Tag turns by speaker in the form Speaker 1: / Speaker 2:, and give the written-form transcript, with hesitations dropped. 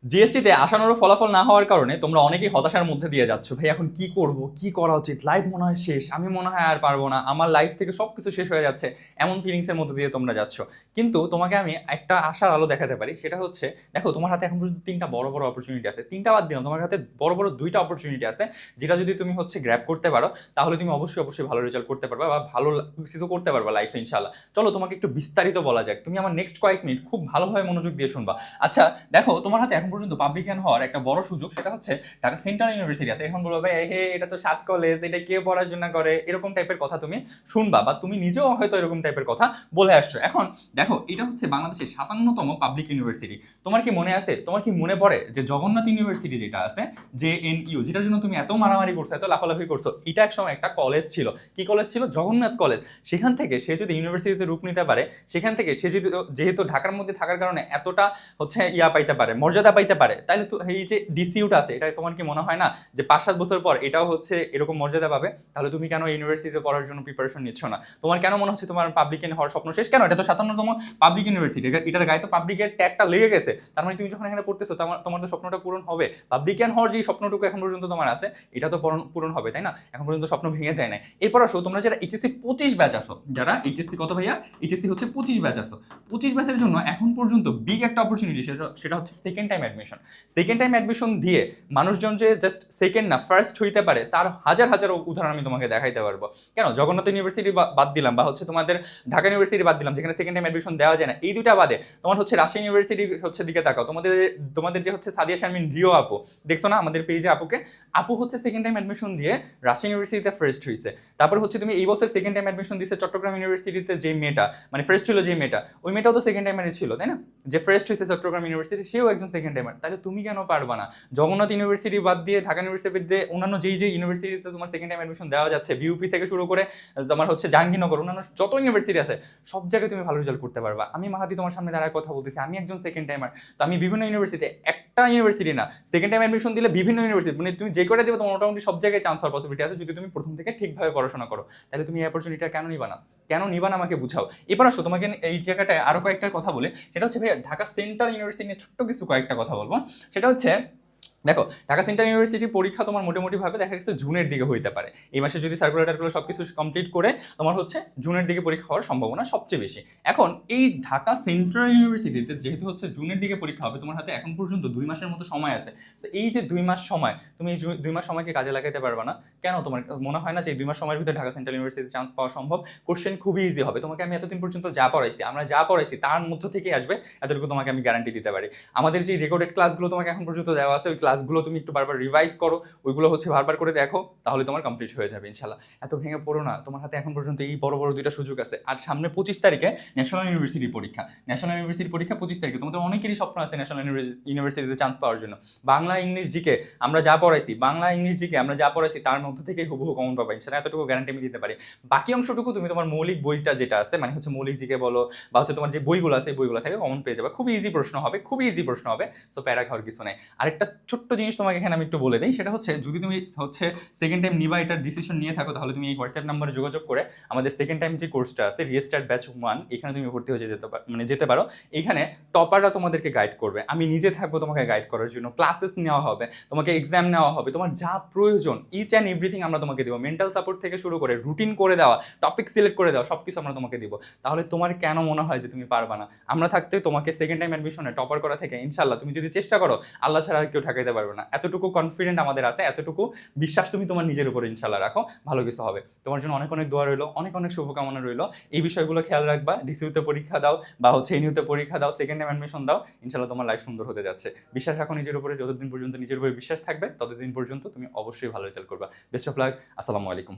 Speaker 1: জিএসটিতে আশানুরূপ ফলাফল না হওয়ার কারণে তোমরা অনেকেই হতাশার মধ্যে দিয়ে যাচ্ছ। ভাই এখন কি করব, কি করা উচিত, লাইফ মনে হয় শেষ, আমি মনে হয় আর পারবো না, আমার লাইফ থেকে সবকিছু শেষ হয়ে যাচ্ছে, এমন ফিলিংসের মধ্যে দিয়ে তোমরা যাচ্ছ। কিন্তু তোমাকে আমি একটা আশার আলো দেখাতে পারি, সেটা হচ্ছে দেখো তোমার হাতে এখন পর্যন্ত তিনটা বড় বড় অপরচুনিটি আছে। তিনটা বাদ দিলাম, তোমার হাতে বড় বড় দুইটা অপরচুনিটি আছে, যেটা যদি তুমি গ্র্যাব করতে পারো তাহলে তুমি অবশ্যই অবশ্যই ভালো রেজাল্ট করতে পারবা বা ভালো কিছু করতে পারবা লাইফে ইনশাল্লাহ। চলো তোমাকে একটু বিস্তারিত বলা যাক, তুমি আমার নেক্সট কয়েক মিনিট খুব ভালোভাবে মনোযোগ দিয়ে শুনবা। আচ্ছা দেখো, তোমার হাতে এখন পর্যন্ত পাবলিকান হওয়ার একটা বড় সুযোগ, সেটা হচ্ছে ঢাকা সেন্ট্রাল ইউনিভার্সিটি আছে। এখন বলবো ভাই হে এটা তো 7 কলেজ, এটা কে পড়াশোনা করে, এরকম টাইপের কথা তুমি শুনবা বা তুমি নিজেও হয়তো এরকম টাইপের কথা বলে আসছো। এখন দেখো, এটা হচ্ছে বাংলাদেশের 57তম পাবলিক ইউনিভার্সিটি। তোমার কি মনে আছে, তোমার কি মনে পড়ে যে জগন্নাথ ইউনিভার্সিটি যেটা আছে, JNU, যেটার জন্য তুমি এত মারামারি করছো, এত লাফালাফি করছো, এটা এক সময় একটা কলেজ ছিল। কি কলেজ ছিল? জগন্নাথ কলেজ। সেখান থেকে সে যদি ইউনিভার্সিটিতে রূপ নিতে পারে, সেখান থেকে সে যদি, যেহেতু ঢাকার মধ্যে থাকার কারণে এতটা ইয়া পাইতে পারে, মর্যাদা পাইতে পারে, তাইলে তো এই যে ডিসিউটা আছে, এটা তোমার কি মনে হয় না যে 5-7 বছর পর এটাও এরকম মর্যাদা পাবে? তাহলে তুমি কেন ইউনিভার্সিটিতে পড়ার জন্য প্রিপারেশন নিচ্ছ না? তোমার কেন মনে হচ্ছে তোমার পাবলিকেন হওয়ার স্বপ্ন শেষ? কেন? এটা তো 57তম পাবলিক ইউনিভার্সিটি, এটার গায়ে তো পাবলিকের ট্যাগটা লেগে গেছে। তার মানে তুমি যখন এখানে পড়তেছো তোমার তো স্বপ্নটা পূরণ হবে। পাবলিকেন হওয়ার যে স্বপ্নটুকু এখন পর্যন্ত তোমার আছে, এটা তো পূরণ হবে, তাই না? এখন পর্যন্ত স্বপ্ন ভেঙে যায় না। এরপর আসো, তোমরা যারা এইচএসসি 25 ব্যাচ আসো, যারা এইচএসসি কত ভাইয়া, এইচএসসি 25 ব্যাচ আসো, 25 ব্যাচের জন্য এখন পর্যন্ত বিগ একটা অপরচুনিটি, সেটা হচ্ছে second time admission. Second time admission দিয়ে মানুষজন যে জাস্ট সেকেন্ড না ফার্স্ট হইতে পারে, তার হাজার হাজার উদাহরণ আমি তোমাকে দেখাইতে পারবো। কেন? জগন্নাথ ইউনিভার্সিটি বাদ দিলাম, বা তোমাদের ঢাকা ইউনিভার্সিটি বাদ দিলাম, যেখানে সেকেন্ড টাইম অ্যাডমিশন দেওয়া যায় না, এই দুইটা বাদে তোমার রাজশাহী ইউনিভার্সিটি দিকে তাকাও। তোমাদের যে সাদিয়া শারমিন রিও আপু, দেখছো না আমাদের পেজে আপুকে? আপু সেকেন্ড টাইম অ্যাডমিশন দিয়ে রাজশাহী ইউনিভার্সিটিতে ফার্স্ট হয়েছে। তারপর তুমি এই বছর সেকেন্ড টাইম অ্যাডমিশন দিচ্ছে চট্টগ্রাম ইউনিভার্সিটিতে, যে মেয়েটা ফার্স্ট ছিল, যে মেয়েটা, ওই মেয়েটাও তো সেকেন্ড টাইমারই ছিল, তাই না? যে ফার্স্ট হয়েছে চট্টগ্রাম ইউনিভার্সিটি, সেও একজন সেকেন্ড টাইমার। তাহলে তুমি কেন পারবা না? জগন্নাথ ইউনিভার্সিটি বাদ দিয়ে ঢাকা ইউনিভার্সিটি দিয়ে অন্যান্য যেই ইউনিভার্সিটিতে তোমার সেকেন্ড টাইম অ্যাডমিশন দেওয়া যাচ্ছে, বিউপি থেকে শুরু করে তোমার জাহাঙ্গীরনগর, অন্যান্য যত ইউনিভার্সিটি আছে, সব জায়গায় তুমি ভালো রেজাল্ট করতে পারবা। আমি মাহাদি তোমার সামনে দাঁড়ায় কথা বলতেছি, আমি একজন সেকেন্ড টাইমার। তো আমি বিভিন্ন ইউনিভার্সিটিতে, একটা ইউনিভার্সিটি না, সেকেন্ড টাইম অ্যাডমিশন দিলে বিভিন্ন ইউনিভার্সিটি, তুমি যে কটা দেবে তোমার মোটামুটি সব জায়গায় চান্স হওয়ার পসিবিলিটি আছে, যদি তুমি প্রথম থেকে ঠিকভাবে পড়াশোনা করো। তাহলে তুমি এই অপরচুনিটিটা কেন নিবা না? কেন নিবা না আমাকে বুঝাও। এবার আসো, তোমাকে এই জায়গাটায় আরো কয়েকটা কথা বলে, সেটা হচ্ছে ভাইয়া ঢাকা সেন্ট্রাল ইউনিভার্সিটি নিয়ে ছোট্ট কিছু কয়েকটা কথা বলবো। সেটা হচ্ছে দেখো, ঢাকা সেন্ট্রাল ইউনিভার্সিটির পরীক্ষা তোমার মোটামুটিভাবে দেখা গেছে জুনের দিকে হইতে পারে। এই মাসে যদি সার্কুলারগুলো সবকিছু কমপ্লিট করে তোমার জুনের দিকে পরীক্ষা হওয়ার সম্ভাবনা সবচেয়ে বেশি। এখন এই ঢাকা সেন্ট্রাল ইউনিভার্সিটিতে যেহেতু জুনের দিকে পরীক্ষা হবে, তোমার হাতে এখন পর্যন্ত 2 মাসের মতো সময় আছে। তো এই যে 2 মাস সময়, তুমি এই 2 মাস সময়কে কাজে লাগাতে পারবে না কেন? তোমার মনে হয় না যে এই 2 মাস সময়ের ভিতরে ঢাকা সেন্ট্রাল ইউনিভার্সিটিতে চান্স পাওয়া সম্ভব? কোশ্চেন খুবই ইজি হবে। তোমাকে আমি এতদিন পর্যন্ত আমরা যা পড়াইছি তার মধ্য থেকেই আসবে, এতটুকু তোমাকে আমি গ্যারান্টি দিতে পারি। আমাদের যে রেকর্ডেড ক্লাসগুলো তোমাকে এখন পর্যন্ত দেওয়া আছে, ওই ক্লাসগুলো তুমি একটু বারবার রিভাইজ করো, ওইগুলো বারবার করে দেখো, তাহলে তোমার কমপ্লিট হয়ে যাবে ইনশাল্লাহ। এত ভেঙে পড়ো না, তোমার হাতে এখন পর্যন্ত এই বড় বড় দুইটা সুযোগ আছে। আর সামনে 25 তারিখে ন্যাশনাল ইউনিভার্সিটির পরীক্ষা। ন্যাশনাল ইউনিভার্সিটির পরীক্ষা 25 তারিখে। তোমাদের অনেকেরই স্বপ্ন আছে ন্যাশনাল ইউনিভার্সিটিতে চান্স পাওয়ার জন্য। বাংলা ইংলিশ জিকে আমরা যা পড়াইছি, তার মধ্যে থেকে হুবহু কমন পাবা ইনশাল্লাহ, এতটুকু গ্যারান্টি আমি দিতে পারি। বাকি অংশটুকু তুমি তোমার মৌলিক বইটা যেটা আছে, মৌলিক জিকে বলো বা তোমার যে বইগুলো আছে, বইগুলো থেকে কমন পেয়ে যাবে। খুবই ইজি প্রশ্ন হবে, সো প্যারা খাওয়ার কিছু নেই। আরেকটা ছোট্ট জিনিস তোমাকে এখানে আমি একটু বলে দিই, সেটা যদি তুমি সেকেন্ড টাইম নিবা, এটার ডিসিশন নিয়ে থাকো, তাহলে তুমি এই হোয়াটসঅ্যাপ নাম্বারে যোগাযোগ করে আমাদের সেকেন্ড টাইম যে কোর্সটা আছে, রিস্টার্ট ব্যাচ 1, এখানে তুমি ভর্তি হয়ে যেতে পারো। এখানে টপাররা তোমাদেরকে গাইড করবে, আমি নিজে থাকবো তোমাকে গাইড করার জন্য। ক্লাসেস নেওয়া হবে, তোমাকে এক্সাম নেওয়া হবে, তোমার যা প্রয়োজন ইচ অ্যান্ড এভরিথিং আমরা তোমাকে দেবো। মেন্টাল সাপোর্ট থেকে শুরু করে রুটিন করে দেওয়া, টপিক সিলেক্ট করে দেওয়া, সব কিছু আমরা তোমাকে দিব। তাহলে তোমার কেন মনে হয় যে তুমি পারবা না? আমরা থাকতে তোমাকে সেকেন্ড টাইম অ্যাডমিশনে টপার করা থেকে ইনশাল্লাহ, তুমি যদি চেষ্টা করো, আল্লাহ ছাড়া আর কেউ ঠেকাইতে পারবে না। এতটুকু কনফিডেন্ট আমাদের আছে, এতটুকু বিশ্বাস তুমি তোমার নিজের উপর ইনশাল্লাহ রাখো, ভালো কিছু হবে। তোমার জন্য অনেক অনেক দোয়া রইলো, অনেক অনেক শুভকামনা রইলো। এই বিষয়গুলো খেয়াল রাখবা, ডিসিউতে পরীক্ষা দাও বা এনইউতে পরীক্ষা দাও, সেকেন্ড টাইম অ্যাডমিশন দাও, ইনশাল্লাহ তোমার লাইফ সুন্দর হতে যাচ্ছে। বিশ্বাস রাখো নিজের উপরে, যতদিন পর্যন্ত নিজের উপরে বিশ্বাস থাকবে, ততদিন পর্যন্ত তুমি অবশ্যই ভালো রেজাল্ট করবা। Best of luck. আসসালামু আলাইকুম।